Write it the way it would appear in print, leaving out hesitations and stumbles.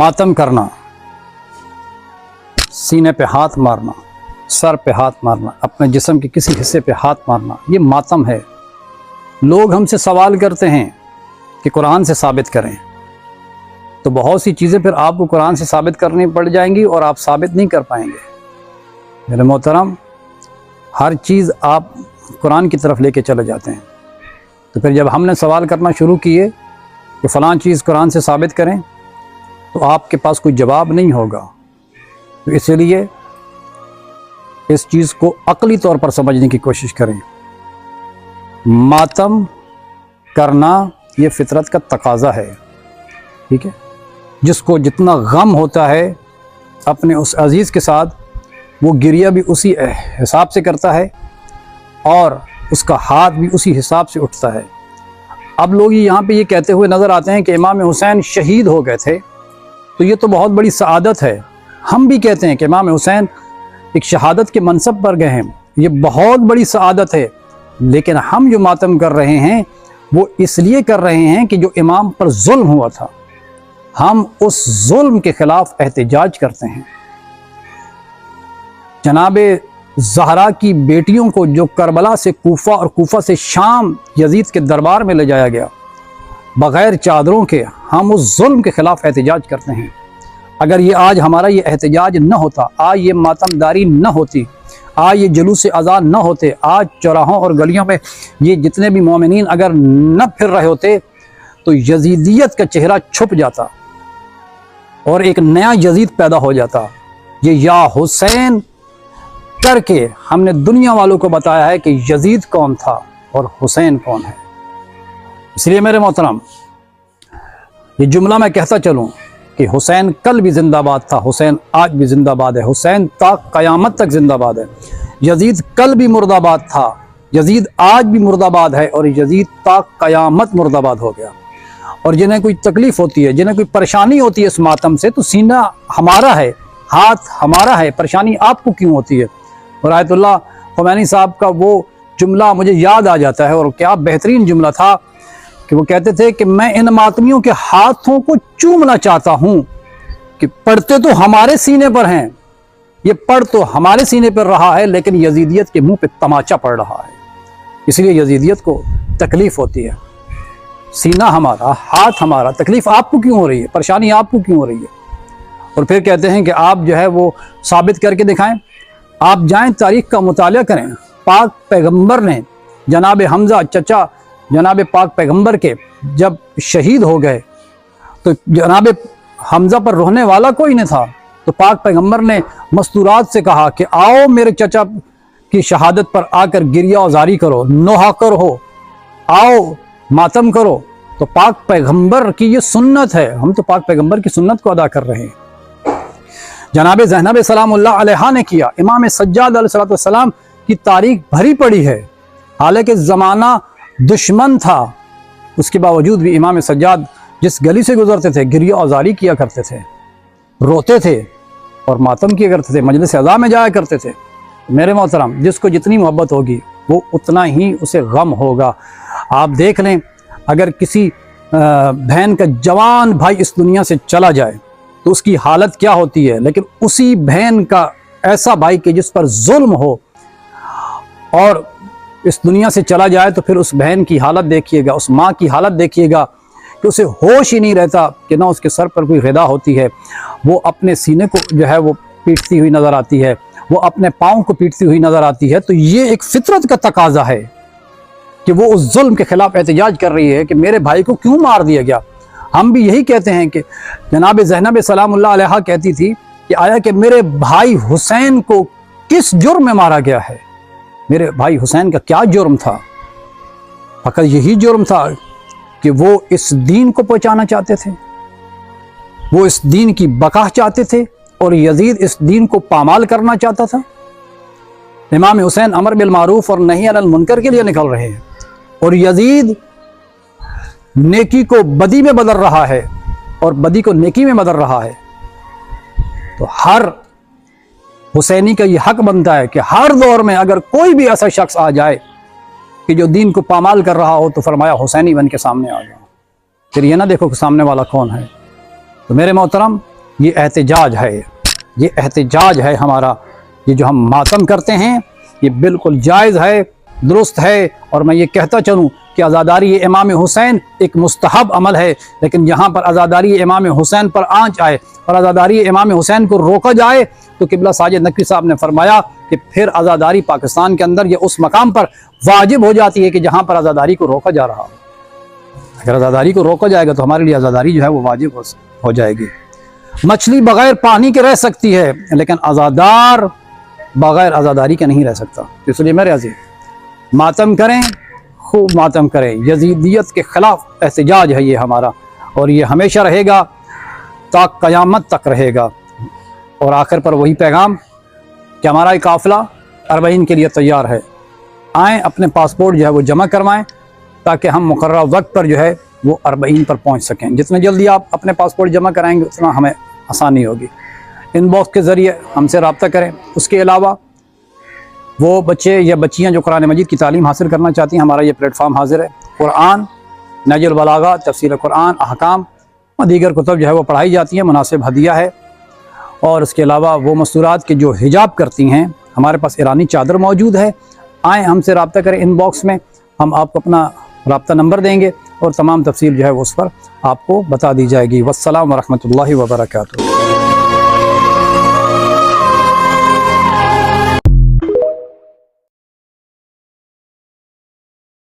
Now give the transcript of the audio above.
मातम करना, सीने पे हाथ मारना, सर पे हाथ मारना, अपने जिस्म के किसी हिस्से पे हाथ मारना, ये मातम है। लोग हमसे सवाल करते हैं कि कुरान से साबित करें, तो बहुत सी चीज़ें फिर आपको कुरान से साबित करनी पड़ जाएंगी और आप साबित नहीं कर पाएंगे। मेरे मोहतरम, हर चीज़ आप कुरान की तरफ लेके चले जाते हैं, तो फिर जब हमने सवाल करना शुरू किए कि फ़लाँ चीज़ कुरान से साबित करें, तो आपके पास कोई जवाब नहीं होगा। तो इसलिए इस चीज़ को अक़ली तौर पर समझने की कोशिश करें। मातम करना ये फितरत का तकाज़ा है, ठीक है। जिसको जितना गम होता है अपने उस अज़ीज़ के साथ, वो गिरिया भी उसी हिसाब से करता है और उसका हाथ भी उसी हिसाब से उठता है। अब लोग यहाँ पे ये कहते हुए नज़र आते हैं कि इमाम हुसैन शहीद हो गए थे, तो ये तो बहुत बड़ी सआदत है। हम भी कहते हैं कि इमाम हुसैन एक शहादत के मनसब पर गए हैं, ये बहुत बड़ी सआदत है। लेकिन हम जो मातम कर रहे हैं वो इसलिए कर रहे हैं कि जो इमाम पर जुल्म हुआ था, हम उस जुल्म के ख़िलाफ़ एहतजाज करते हैं। जनाबे ज़हरा की बेटियों को जो करबला से कूफा और कूफा से शाम यजीद के दरबार में ले जाया गया बग़ैर चादरों के, हम उस जुल्म के ख़िलाफ़ एहतजाज करते हैं। अगर ये आज हमारा ये एहतजाज न होता, आज ये मातमदारी न होती, आज ये जुलूस अज़ान न होते, आज चौराहों और गलियों में ये जितने भी मोमिनीन अगर न फिर रहे होते, तो यजीदियत का चेहरा छुप जाता और एक नया यजीद पैदा हो जाता। ये या हुसैन करके हमने दुनिया वालों को बताया है कि यजीद कौन था और हुसैन कौन है। इसलिए मेरे मोहतरम, ये जुमला मैं कहता चलूँ कि हुसैन कल भी जिंदाबाद था, हुसैन आज भी जिंदाबाद है, हुसैन ता क़यामत तक जिंदाबाद है। यजीद कल भी मुर्दाबाद था, यजीद आज भी मुर्दाबाद है और यजीद ता क़यामत मुर्दाबाद हो गया। और जिन्हें कोई तकलीफ़ होती है, जिन्हें कोई परेशानी होती है इस मातम से, तो सीना हमारा है, हाथ हमारा है, परेशानी आपको क्यों होती है। और आयतुल्लाह ख़ुमैनी साहब का वो जुमला मुझे याद आ जाता है, और क्या बेहतरीन जुमला था कि वो कहते थे कि मैं इन मातमियों के हाथों को चूमना चाहता हूँ कि पढ़ते तो हमारे सीने पर हैं, ये पढ़ तो हमारे सीने पर रहा है, लेकिन यजीदियत के मुंह पे तमाचा पड़ रहा है। इसलिए यजीदियत को तकलीफ़ होती है। सीना हमारा, हाथ हमारा, तकलीफ़ आपको क्यों हो रही है, परेशानी आपको क्यों हो रही है। और फिर कहते हैं कि आप जो है वो साबित करके दिखाएं। आप जाएं, तारीख़ का मुताला करें। पाक पैगम्बर ने जनाब हमज़ा चचा जनाब पाक पैगम्बर के जब शहीद हो गए, तो जनाब हमज़ा पर रोने वाला कोई नहीं था, तो पाक पैगम्बर ने मस्तूरात से कहा कि आओ मेरे चचा की शहादत पर आकर गिरिया औजारी करो, नोहा करो, आओ मातम करो। तो पाक पैगम्बर की ये सुन्नत है, हम तो पाक पैगम्बर की सुन्नत को अदा कर रहे हैं। जनाब ज़ैनब सलामुल्लाह अलैहा ने किया। इमाम सज्जाद अलैहिस्सलाम की तारीख भरी पड़ी है, हालांकि ज़माना दुश्मन था, उसके बावजूद भी इमाम सज्जाद जिस गली से गुजरते थे गिरिया औजारी किया करते थे, रोते थे और मातम किया करते थे, मजलिस अज़ा में जाया करते थे। मेरे मोहतरम, जिसको जितनी मोहब्बत होगी वो उतना ही उसे गम होगा। आप देख लें, अगर किसी बहन का जवान भाई इस दुनिया से चला जाए तो उसकी हालत क्या होती है, लेकिन उसी बहन का ऐसा भाई कि जिस पर जुल्म हो और इस दुनिया से चला जाए, तो फिर उस बहन की हालत देखिएगा, उस माँ की हालत देखिएगा कि उसे होश ही नहीं रहता कि ना उसके सर पर कोई ग़िज़ा होती है, वो अपने सीने को जो है वो पीटती हुई नज़र आती है, वो अपने पाँव को पीटती हुई नज़र आती है। तो ये एक फितरत का तकाज़ा है कि वो उस जुल्म के ख़िलाफ़ एहतजाज कर रही है कि मेरे भाई को क्यों मार दिया गया। हम भी यही कहते हैं कि जनाब ज़ैनब सलामुल्लाह अलैहा कहती थी कि आया कि मेरे भाई हुसैन को किस जुर्म में मारा गया है, मेरे भाई हुसैन का क्या जुर्म था। फ़कत यही जुर्म था कि वो इस दीन को पहुँचाना चाहते थे, वो इस दीन की बका चाहते थे और यजीद इस दीन को पामाल करना चाहता था। इमाम हुसैन अमर बिल मारूफ और नही अनिल मुनकर के लिए निकल रहे हैं और यजीद नेकी को बदी में बदल रहा है और बदी को नेकी में बदल रहा है। तो हर हुसैनी का ये हक बनता है कि हर दौर में अगर कोई भी ऐसा शख्स आ जाए कि जो दीन को पामाल कर रहा हो, तो फरमाया हुसैनी बन के सामने आ जाओ, फिर ये ना देखो कि सामने वाला कौन है। तो मेरे मोहतरम, یہ احتجاج ہے، یہ احتجاج ہے ہمارا، یہ جو ہم ماتم کرتے ہیں یہ بالکل جائز ہے، درست ہے۔ اور میں یہ کہتا چلوں کہ عزاداری امام حسین ایک مستحب عمل ہے، لیکن یہاں پر عزاداری امام حسین پر آنچ آئے اور عزاداری امام حسین کو روکا جائے تو قبلہ ساجد نقوی صاحب نے فرمایا کہ پھر عزاداری پاکستان کے اندر یہ اس مقام پر واجب ہو جاتی ہے کہ جہاں پر عزاداری کو روکا جا رہا۔ اگر عزاداری کو روکا جائے گا تو ہمارے لیے عزاداری جو ہے وہ واجب ہو جائے گی۔ مچھلی بغیر پانی کے رہ سکتی ہے، لیکن عزادار بغیر عزاداری کے نہیں رہ سکتا۔ اس لیے میرے عزیز ماتم کریں، خوب ماتم کریں، یزیدیت کے خلاف احتجاج ہے یہ ہمارا، اور یہ ہمیشہ رہے گا تا قیامت تک رہے گا۔ اور آخر پر وہی پیغام کہ ہمارا ایک قافلہ 40 کے لیے تیار ہے، آئیں اپنے پاسپورٹ جو ہے وہ جمع کروائیں تاکہ ہم مقررہ وقت پر جو ہے وہ 40 پر پہنچ سکیں۔ جتنے جلدی آپ اپنے پاسپورٹ جمع کرائیں گے اتنا ہمیں آسانی ہوگی۔ ان باکس کے ذریعے ہم سے رابطہ کریں۔ اس کے علاوہ وہ بچے یا بچیاں جو قرآن مجید کی تعلیم حاصل کرنا چاہتی ہیں، ہمارا یہ پلیٹ فارم حاضر ہے۔ قرآن، نہج البلاغہ، تفسیر قرآن، احکام اور دیگر کتب جو ہے وہ پڑھائی جاتی ہیں، مناسب ہدیہ ہے۔ اور اس کے علاوہ وہ مستورات کے جو حجاب کرتی ہیں، ہمارے پاس ایرانی چادر موجود ہے، آئیں ہم سے رابطہ کریں۔ ان باکس میں ہم آپ کو اپنا رابطہ نمبر دیں گے اور تمام تفصیل جو ہے وہ اس پر آپ کو بتا دی جائے گی۔ والسلام ورحمۃ اللہ وبرکاتہ۔